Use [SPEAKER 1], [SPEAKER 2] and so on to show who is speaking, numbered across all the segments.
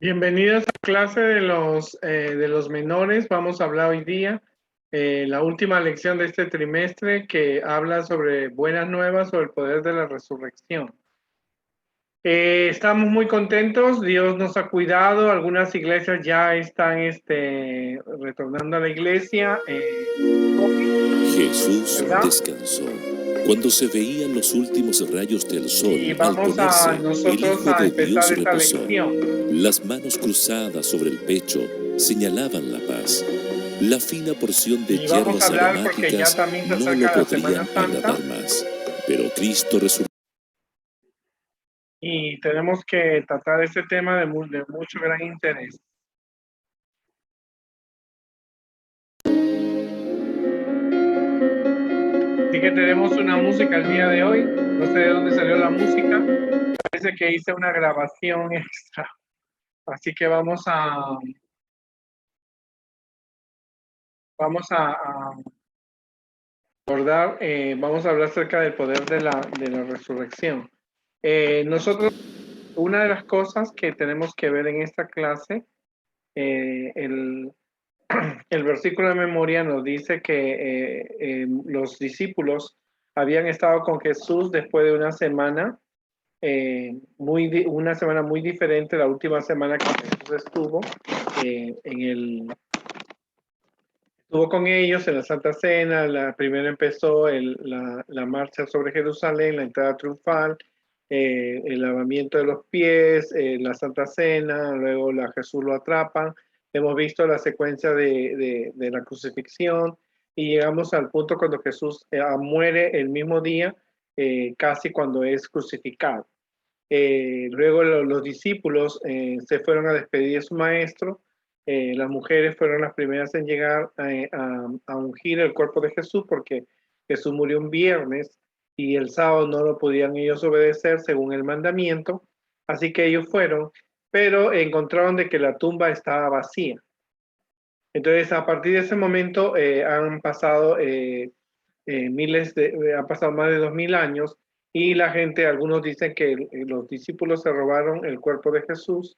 [SPEAKER 1] Bienvenidos a clase de los menores. Vamos a hablar hoy día, la última lección de este trimestre que habla sobre buenas nuevas sobre el poder de la resurrección. Estamos muy contentos, Dios nos ha cuidado, algunas iglesias ya están retornando a la iglesia.
[SPEAKER 2] Jesús
[SPEAKER 1] ¿verdad?
[SPEAKER 2] descansó cuando se veían los últimos rayos del sol
[SPEAKER 1] Y
[SPEAKER 2] al
[SPEAKER 1] vamos
[SPEAKER 2] ponerse
[SPEAKER 1] a
[SPEAKER 2] el
[SPEAKER 1] nosotros
[SPEAKER 2] Hijo
[SPEAKER 1] a
[SPEAKER 2] de
[SPEAKER 1] empezar
[SPEAKER 2] Dios
[SPEAKER 1] esta
[SPEAKER 2] reposó.
[SPEAKER 1] lección.
[SPEAKER 2] Las manos cruzadas sobre el pecho señalaban la paz. La fina porción de
[SPEAKER 1] Y vamos a
[SPEAKER 2] hierbas
[SPEAKER 1] hablar porque ya
[SPEAKER 2] aromáticas
[SPEAKER 1] también se
[SPEAKER 2] no lo
[SPEAKER 1] acerca la Semana
[SPEAKER 2] podrían
[SPEAKER 1] Santa.
[SPEAKER 2] agradar más. Pero Cristo resucitó.
[SPEAKER 1] Y tenemos que tratar este tema de mucho gran interés. Así que tenemos una música el día de hoy. No sé de dónde salió la música. Parece que hice una grabación extra. Así que vamos a abordar, vamos a hablar acerca del poder de la resurrección. Nosotros, una de las cosas que tenemos que ver en esta clase, el versículo de memoria nos dice que los discípulos habían estado con Jesús después de una semana, una semana muy diferente, la última semana que Jesús estuvo estuvo con ellos en la Santa Cena. Primero empezó la marcha sobre Jerusalén, la entrada triunfal, el lavamiento de los pies, la Santa Cena, luego Jesús lo atrapan. Hemos visto la secuencia de la crucifixión y llegamos al punto cuando Jesús muere el mismo día, casi cuando es crucificado. Luego los discípulos se fueron a despedir de su maestro. Las mujeres fueron las primeras en llegar a ungir el cuerpo de Jesús porque Jesús murió un viernes y el sábado no lo podían ellos obedecer según el mandamiento. Así que ellos fueron, pero encontraron de que la tumba estaba vacía. Entonces, a partir de ese momento han pasado han pasado más de 2000 años y la gente, algunos dicen que los discípulos se robaron el cuerpo de Jesús,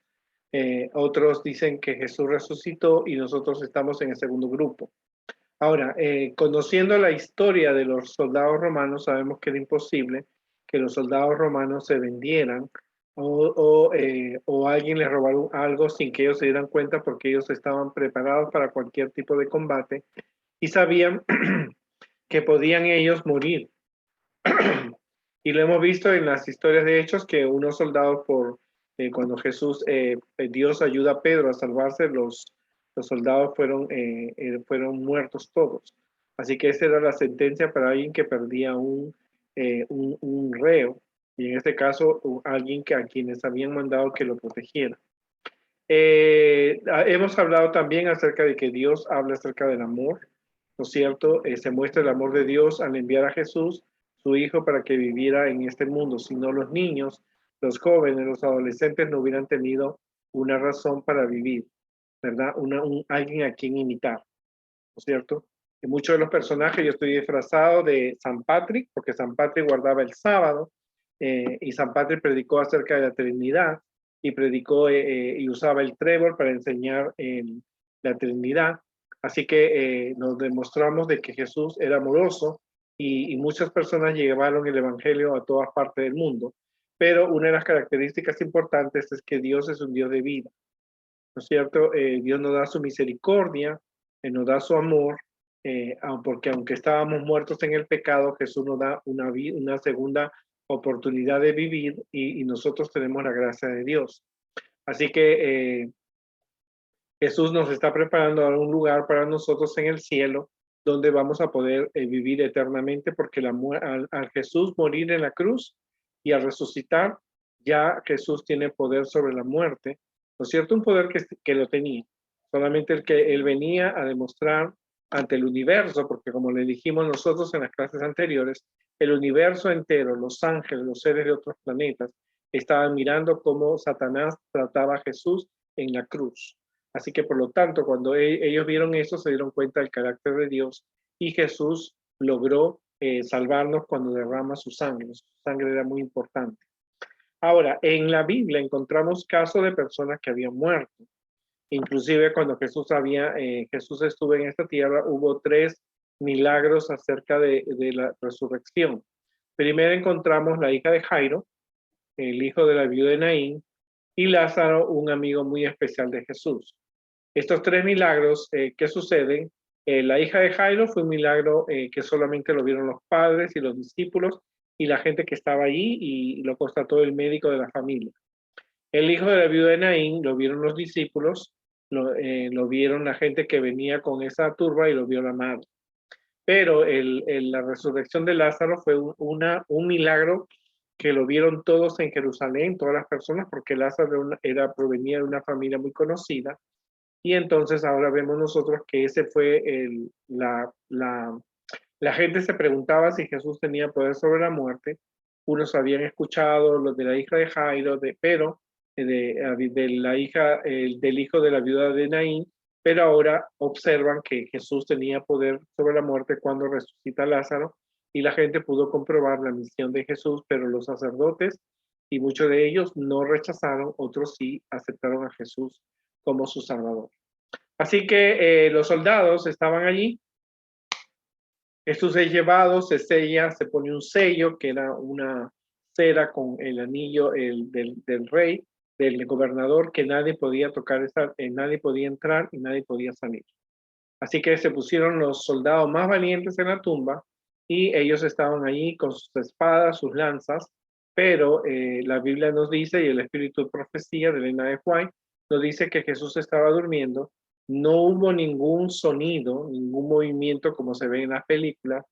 [SPEAKER 1] otros dicen que Jesús resucitó y nosotros estamos en el segundo grupo. Ahora, conociendo la historia de los soldados romanos, sabemos que era imposible que los soldados romanos se vendieran o alguien les robara algo sin que ellos se dieran cuenta porque ellos estaban preparados para cualquier tipo de combate y sabían que podían ellos morir. Y lo hemos visto en las historias de Hechos que unos soldados, cuando Dios ayuda a Pedro a salvarse, los soldados fueron muertos todos. Así que esa era la sentencia para alguien que perdía un reo, y en este caso alguien a quienes habían mandado que lo protegiera. Hemos hablado también acerca de que Dios habla acerca del amor, ¿no es cierto? Se muestra el amor de Dios al enviar a Jesús, su Hijo, para que viviera en este mundo. Si no, los niños, los jóvenes, los adolescentes no hubieran tenido una razón para vivir, ¿verdad? Alguien a quien imitar, ¿no es cierto? En muchos de los personajes yo estoy disfrazado de San Patrick, porque San Patrick guardaba el sábado, y San Patrick predicó acerca de la Trinidad, y predicó y usaba el trébol para enseñar la Trinidad. Así que nos demostramos de que Jesús era amoroso y muchas personas llevaron el Evangelio a todas partes del mundo. Pero una de las características importantes es que Dios es un Dios de vida, ¿no es cierto? Dios nos da su misericordia, nos da su amor, porque aunque estábamos muertos en el pecado, Jesús nos da una segunda oportunidad de vivir y nosotros tenemos la gracia de Dios. Así que Jesús nos está preparando a un lugar para nosotros en el cielo donde vamos a poder vivir eternamente porque al Jesús morir en la cruz y al resucitar, ya Jesús tiene poder sobre la muerte, ¿no es cierto? Un poder que lo tenía. Solamente el que él venía a demostrar ante el universo, porque como le dijimos nosotros en las clases anteriores, el universo entero, los ángeles, los seres de otros planetas, estaban mirando cómo Satanás trataba a Jesús en la cruz. Así que por lo tanto, cuando ellos vieron eso, se dieron cuenta del carácter de Dios y Jesús logró salvarnos cuando derrama su sangre. Su sangre era muy importante. Ahora, en la Biblia encontramos casos de personas que habían muerto. Inclusive cuando Jesús estuvo en esta tierra, hubo 3 milagros acerca de la resurrección. Primero encontramos la hija de Jairo, el hijo de la viuda de Naín, y Lázaro, un amigo muy especial de Jesús. Estos 3 milagros que suceden, la hija de Jairo fue un milagro que solamente lo vieron los padres y los discípulos y la gente que estaba allí, y lo constató el médico de la familia. El hijo de la viuda de Naín lo vieron los discípulos, lo vieron la gente que venía con esa turba y lo vio la madre. Pero la resurrección de Lázaro fue un milagro que lo vieron todos en Jerusalén, todas las personas, porque Lázaro provenía de una familia muy conocida. Y entonces ahora vemos nosotros que ese fue la gente se preguntaba si Jesús tenía poder sobre la muerte. Unos habían escuchado lo de la hija de Jairo, pero de la hija del hijo de la viuda de Naín, pero ahora observan que Jesús tenía poder sobre la muerte cuando resucita a Lázaro, y la gente pudo comprobar la misión de Jesús, pero los sacerdotes y muchos de ellos no rechazaron, otros sí aceptaron a Jesús como su Salvador. Así que los soldados estaban allí. Jesús es llevado, se sella, se pone un sello, que era una cera con el anillo del rey, del gobernador, que nadie podía tocar, nadie podía entrar y nadie podía salir. Así que se pusieron los soldados más valientes en la tumba, y ellos estaban allí con sus espadas, sus lanzas, pero la Biblia nos dice, y el espíritu de profecía de Elena de White nos dice, que Jesús estaba durmiendo. No hubo ningún sonido, ningún movimiento como se ve en las películas.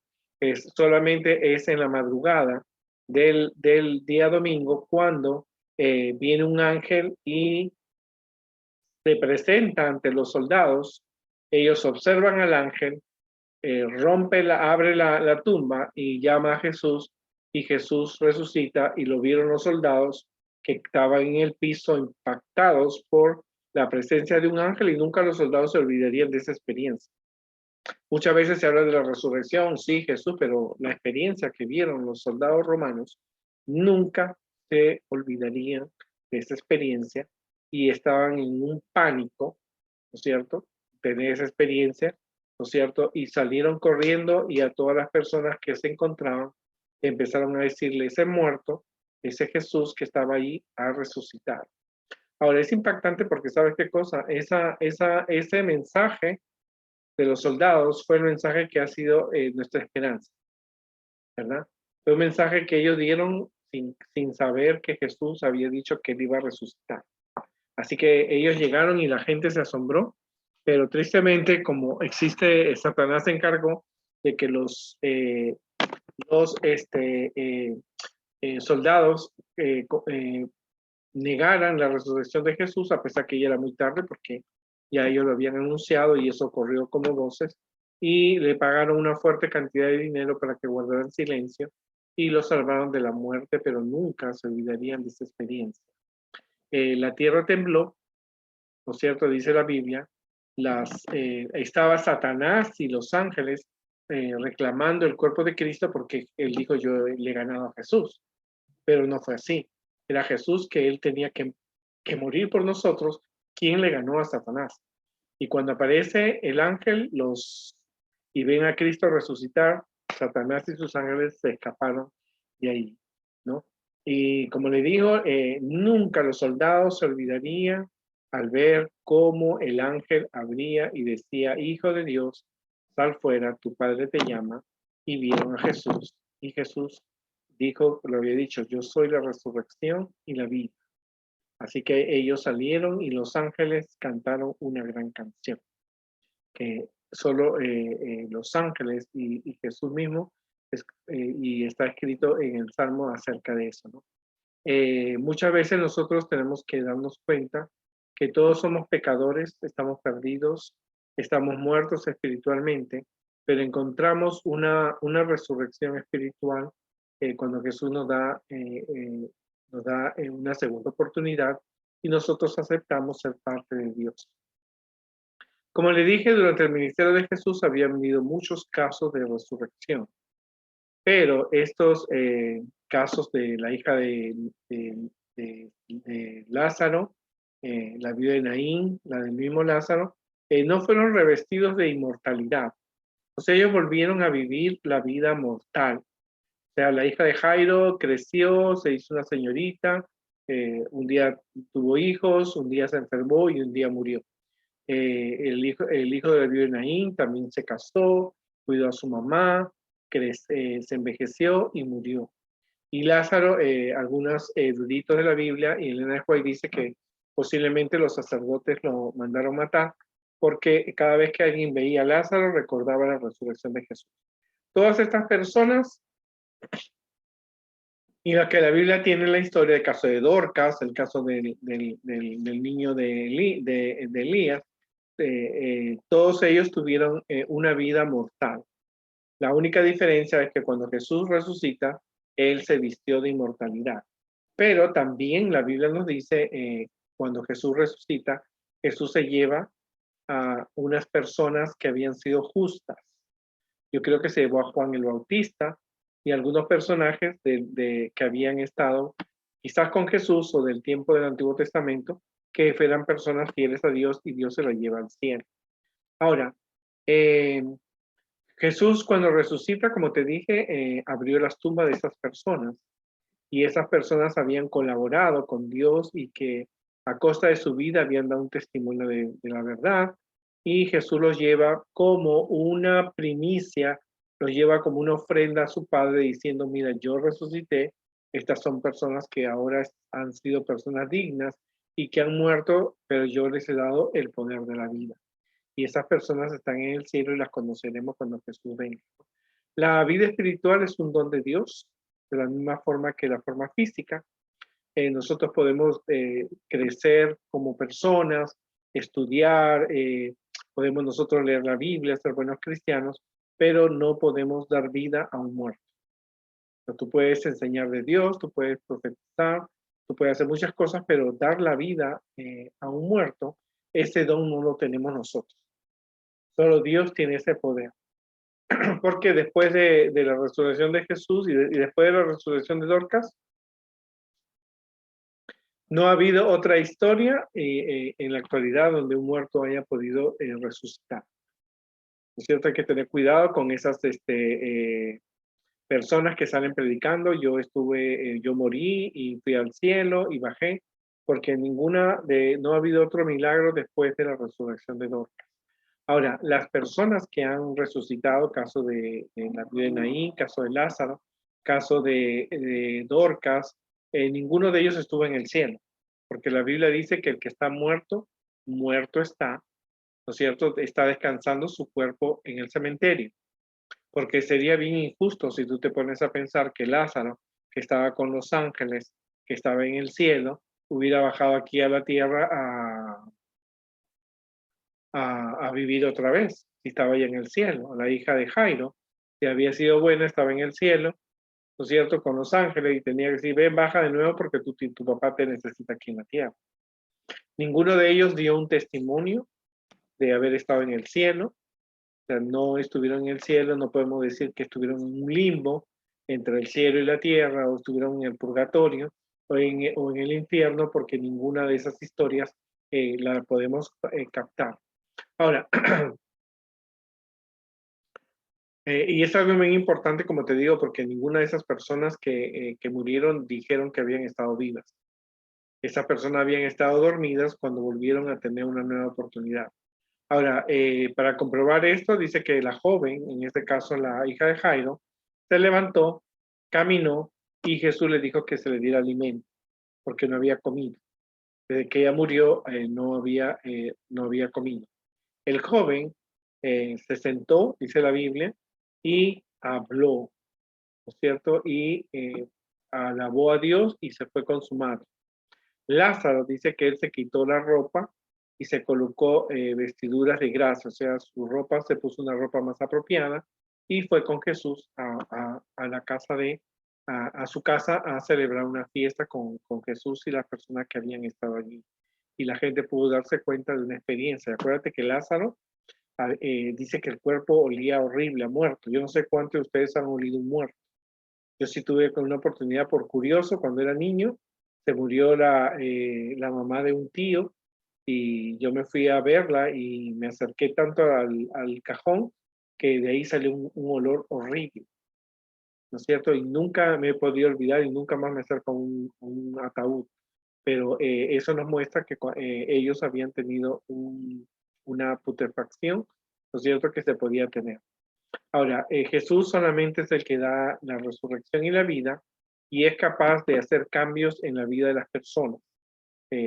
[SPEAKER 1] Solamente es en la madrugada del día domingo cuando viene un ángel y se presenta ante los soldados. Ellos observan al ángel, abre la tumba y llama a Jesús, y Jesús resucita, y lo vieron los soldados que estaban en el piso impactados por la presencia de un ángel, y nunca los soldados se olvidarían de esa experiencia. Muchas veces se habla de la resurrección, sí, Jesús, pero la experiencia que vieron los soldados romanos nunca se olvidarían de esa experiencia, y estaban en un pánico, ¿no es cierto?, tener esa experiencia, ¿no es cierto?, y salieron corriendo, y a todas las personas que se encontraban empezaron a decirle: ese muerto, ese Jesús que estaba allí, ha resucitado. Ahora es impactante porque, ¿sabes qué cosa? Ese mensaje de los soldados fue el mensaje que ha sido nuestra esperanza, ¿verdad? Fue un mensaje que ellos dieron sin saber que Jesús había dicho que él iba a resucitar. Así que ellos llegaron y la gente se asombró, pero tristemente, como existe, Satanás se encargó de que los soldados negaran la resurrección de Jesús, a pesar que ya era muy tarde, porque ya ellos lo habían anunciado y eso corrió como voces, y le pagaron una fuerte cantidad de dinero para que guardaran silencio, y lo salvaron de la muerte, pero nunca se olvidarían de esa experiencia. La tierra tembló, ¿no es cierto? Dice la Biblia. Estaba Satanás y los ángeles reclamando el cuerpo de Cristo, porque él dijo: yo le he ganado a Jesús, pero no fue así. Era Jesús, que él tenía que morir por nosotros, quien le ganó a Satanás. Y cuando aparece el ángel y ven a Cristo resucitar, Satanás y sus ángeles se escaparon de ahí, ¿no? Y como le digo, nunca los soldados se olvidarían al ver cómo el ángel abría y decía: hijo de Dios, sal fuera, tu padre te llama. Y vieron a Jesús, y Jesús dijo, lo había dicho: yo soy la resurrección y la vida. Así que ellos salieron y los ángeles cantaron una gran canción, que solo los ángeles y Jesús mismo, y está escrito en el Salmo acerca de eso, ¿no? Muchas veces nosotros tenemos que darnos cuenta que todos somos pecadores, estamos perdidos, estamos muertos espiritualmente, pero encontramos una resurrección espiritual cuando Jesús nos da una segunda oportunidad, y nosotros aceptamos ser parte de Dios. Como le dije, durante el ministerio de Jesús habían habido muchos casos de resurrección, pero estos casos de la hija de de Lázaro, la viuda de Naín, la del mismo Lázaro, no fueron revestidos de inmortalidad. O sea, ellos volvieron a vivir la vida mortal. O sea, la hija de Jairo creció, se hizo una señorita, un día tuvo hijos, un día se enfermó y un día murió. El hijo de la viuda de Naín también se casó, cuidó a su mamá, se envejeció y murió. Y Lázaro, algunos eruditos de la Biblia, y Elena de White dice que posiblemente los sacerdotes lo mandaron matar, porque cada vez que alguien veía a Lázaro recordaba la resurrección de Jesús. Todas estas personas, y las que la Biblia tiene la historia, el caso de Dorcas, el caso del niño de Elías, todos ellos tuvieron una vida mortal. La única diferencia es que cuando Jesús resucita, Él se vistió de inmortalidad. Pero también la Biblia nos dice, cuando Jesús resucita, Jesús se lleva a unas personas que habían sido justas. Yo creo que se llevó a Juan el Bautista y algunos personajes que habían estado quizás con Jesús o del tiempo del Antiguo Testamento, que eran personas fieles a Dios y Dios se las lleva al cielo. Ahora, Jesús cuando resucita, como te dije, abrió las tumbas de esas personas y esas personas habían colaborado con Dios y que a costa de su vida habían dado un testimonio de la verdad, y Jesús los lleva como una primicia, los lleva como una ofrenda a su Padre diciendo, mira, yo resucité, estas son personas que ahora han sido personas dignas y que han muerto, pero yo les he dado el poder de la vida. Y esas personas están en el cielo y las conoceremos cuando Jesús venga. La vida espiritual es un don de Dios, de la misma forma que la forma física. Nosotros podemos crecer como personas, estudiar, podemos nosotros leer la Biblia, ser buenos cristianos, pero no podemos dar vida a un muerto. O sea, tú puedes enseñar de Dios, tú puedes profetizar, tú puedes hacer muchas cosas, pero dar la vida a un muerto, ese don no lo tenemos nosotros. Solo Dios tiene ese poder. Porque después de la resurrección de Jesús y después de la resurrección de Dorcas, no ha habido otra historia en la actualidad donde un muerto haya podido resucitar. Es cierto, hay que tener cuidado con esas personas que salen predicando. Yo morí y fui al cielo y bajé, porque no ha habido otro milagro después de la resurrección de Dorcas. Ahora, las personas que han resucitado, caso de la viuda de Naín, caso de Lázaro, caso de Dorcas, ninguno de ellos estuvo en el cielo, porque la Biblia dice que el que está muerto, muerto está, ¿no es cierto? Está descansando su cuerpo en el cementerio, porque sería bien injusto si tú te pones a pensar que Lázaro, que estaba con los ángeles, que estaba en el cielo, hubiera bajado aquí a la tierra a vivir otra vez, si estaba ya en el cielo. La hija de Jairo, si había sido buena, estaba en el cielo, ¿no es cierto?, con los ángeles, y tenía que decir, ven, baja de nuevo porque tu papá te necesita aquí en la tierra. Ninguno de ellos dio un testimonio de haber estado en el cielo. O sea, no estuvieron en el cielo, no podemos decir que estuvieron en un limbo entre el cielo y la tierra, o estuvieron en el purgatorio, o en el infierno, porque ninguna de esas historias la podemos captar. Ahora, y es algo muy importante, como te digo, porque ninguna de esas personas que murieron dijeron que habían estado vivas. Esas personas habían estado dormidas cuando volvieron a tener una nueva oportunidad. Ahora, para comprobar esto, dice que la joven, en este caso la hija de Jairo, se levantó, caminó y Jesús le dijo que se le diera alimento, porque no había comido. Desde que ella murió, no había comido. El joven se sentó, dice la Biblia, y habló, ¿no es cierto? Y alabó a Dios y se fue con su madre. Lázaro dice que él se quitó la ropa y se colocó vestiduras de grasa, o sea, su ropa, se puso una ropa más apropiada y fue con Jesús a la casa a su casa a celebrar una fiesta con Jesús y las personas que habían estado allí. Y la gente pudo darse cuenta de una experiencia. Acuérdate que Lázaro dice que el cuerpo olía horrible, a muerto. Yo no sé cuántos de ustedes han olido un muerto. Yo sí tuve una oportunidad por curioso cuando era niño, Se murió la mamá de un tío y yo me fui a verla y me acerqué tanto al cajón que de ahí salió un olor horrible, ¿no es cierto? Y nunca me he podido olvidar y nunca más me acerco a un ataúd. Pero eso nos muestra que ellos habían tenido una putrefacción, ¿no es cierto?, que se podía tener. Ahora, Jesús solamente es el que da la resurrección y la vida y es capaz de hacer cambios en la vida de las personas,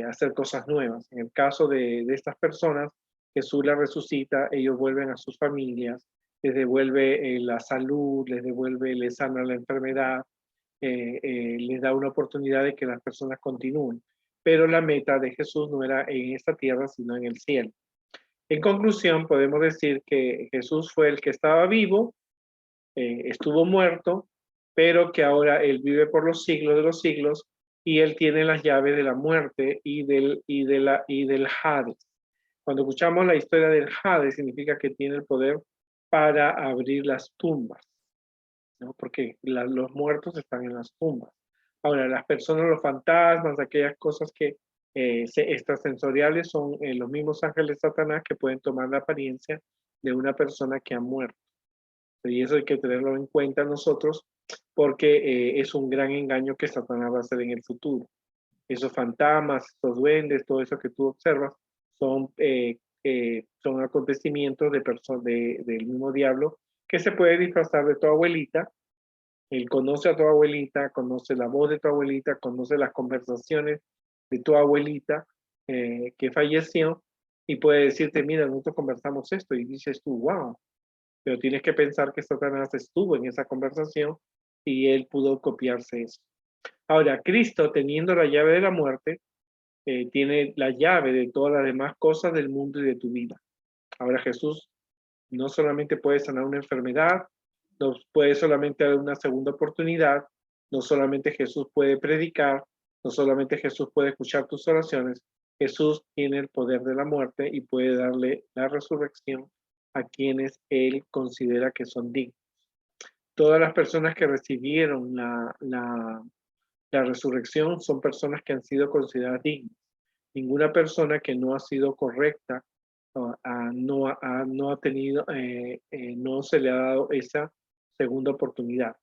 [SPEAKER 1] hacer cosas nuevas. En el caso de estas personas, Jesús las resucita, ellos vuelven a sus familias, les devuelve la salud, les sana la enfermedad, les da una oportunidad de que las personas continúen. Pero la meta de Jesús no era en esta tierra, sino en el cielo. En conclusión, podemos decir que Jesús fue el que estaba vivo, estuvo muerto, pero que ahora Él vive por los siglos de los siglos y Él tiene las llaves de la muerte y del Hades. Cuando escuchamos la historia del Hades, significa que tiene el poder para abrir las tumbas, ¿no? Porque los muertos están en las tumbas. Ahora, las personas, los fantasmas, aquellas cosas que extrasensoriales son los mismos ángeles de Satanás que pueden tomar la apariencia de una persona que ha muerto. Y eso hay que tenerlo en cuenta nosotros porque es un gran engaño que Satanás va a hacer en el futuro. Esos fantasmas, esos duendes, todo eso que tú observas son acontecimientos del mismo diablo que se puede disfrazar de tu abuelita. Él conoce a tu abuelita, conoce la voz de tu abuelita, conoce las conversaciones de tu abuelita que falleció y puede decirte, mira, nosotros conversamos esto y dices tú, wow, pero tienes que pensar que Satanás estuvo en esa conversación y él pudo copiarse eso. Ahora, Cristo, teniendo la llave de la muerte, tiene la llave de todas las demás cosas del mundo y de tu vida. Ahora Jesús no solamente puede sanar una enfermedad, no puede solamente dar una segunda oportunidad, no solamente Jesús puede predicar, no solamente Jesús puede escuchar tus oraciones, Jesús tiene el poder de la muerte y puede darle la resurrección a quienes Él considera que son dignos. Todas las personas que recibieron la resurrección son personas que han sido consideradas dignas. Ninguna persona que no ha sido correcta no ha tenido, no se le ha dado esa segunda oportunidad.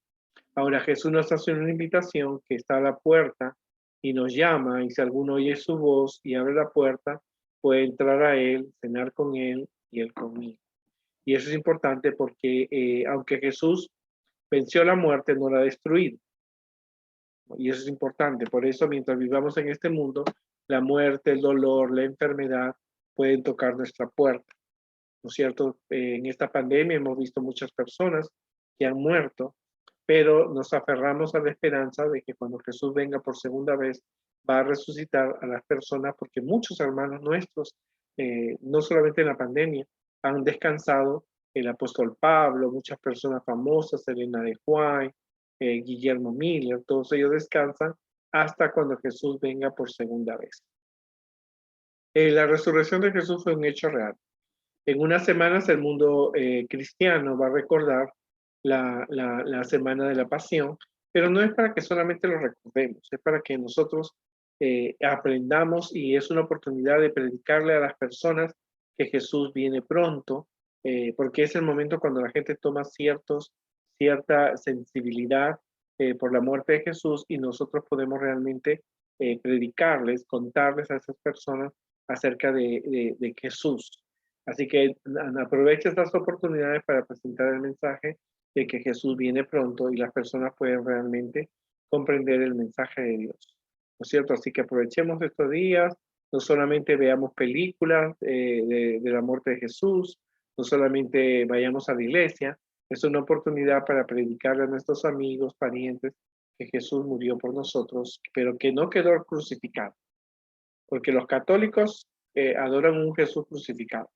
[SPEAKER 1] Ahora Jesús nos hace una invitación que está a la puerta y nos llama y si alguno oye su voz y abre la puerta, puede entrar a Él, cenar con Él y Él conmigo. Y eso es importante porque aunque Jesús venció la muerte, no la ha destruido. Y eso es importante. Por eso, mientras vivamos en este mundo, la muerte, el dolor, la enfermedad pueden tocar nuestra puerta. ¿No es cierto? En esta pandemia hemos visto muchas personas que han muerto, pero nos aferramos a la esperanza de que cuando Jesús venga por segunda vez, va a resucitar a las personas, porque muchos hermanos nuestros, no solamente en la pandemia, han descansado. El apóstol Pablo, muchas personas famosas, Elena de Juan, Guillermo Miller, todos ellos descansan hasta cuando Jesús venga por segunda vez. La resurrección de Jesús fue un hecho real. En unas semanas el mundo cristiano va a recordar la semana de la pasión, pero no es para que solamente lo recordemos, es para que nosotros aprendamos y es una oportunidad de predicarle a las personas que Jesús viene pronto, porque es el momento cuando la gente toma cierta sensibilidad por la muerte de Jesús y nosotros podemos realmente predicarles, contarles a esas personas acerca de Jesús. Así que aprovecha estas oportunidades para presentar el mensaje de que Jesús viene pronto y las personas pueden realmente comprender el mensaje de Dios. ¿No es cierto? Así que aprovechemos estos días, no solamente veamos películas de la muerte de Jesús, no solamente vayamos a la iglesia, es una oportunidad para predicarle a nuestros amigos, parientes, que Jesús murió por nosotros, pero que no quedó crucificado. Porque los católicos adoran un Jesús crucificado,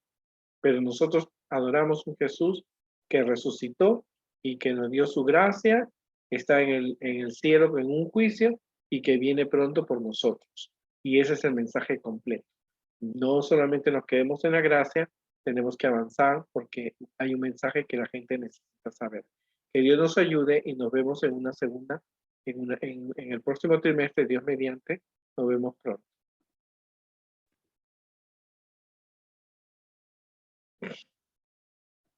[SPEAKER 1] pero nosotros adoramos un Jesús que resucitó y que nos dio su gracia, está en el cielo en un juicio y que viene pronto por nosotros. Y ese es el mensaje completo. No solamente nos quedemos en la gracia, tenemos que avanzar porque hay un mensaje que la gente necesita saber. Que Dios nos ayude y nos vemos en una segunda en el próximo trimestre, Dios mediante. Nos vemos pronto.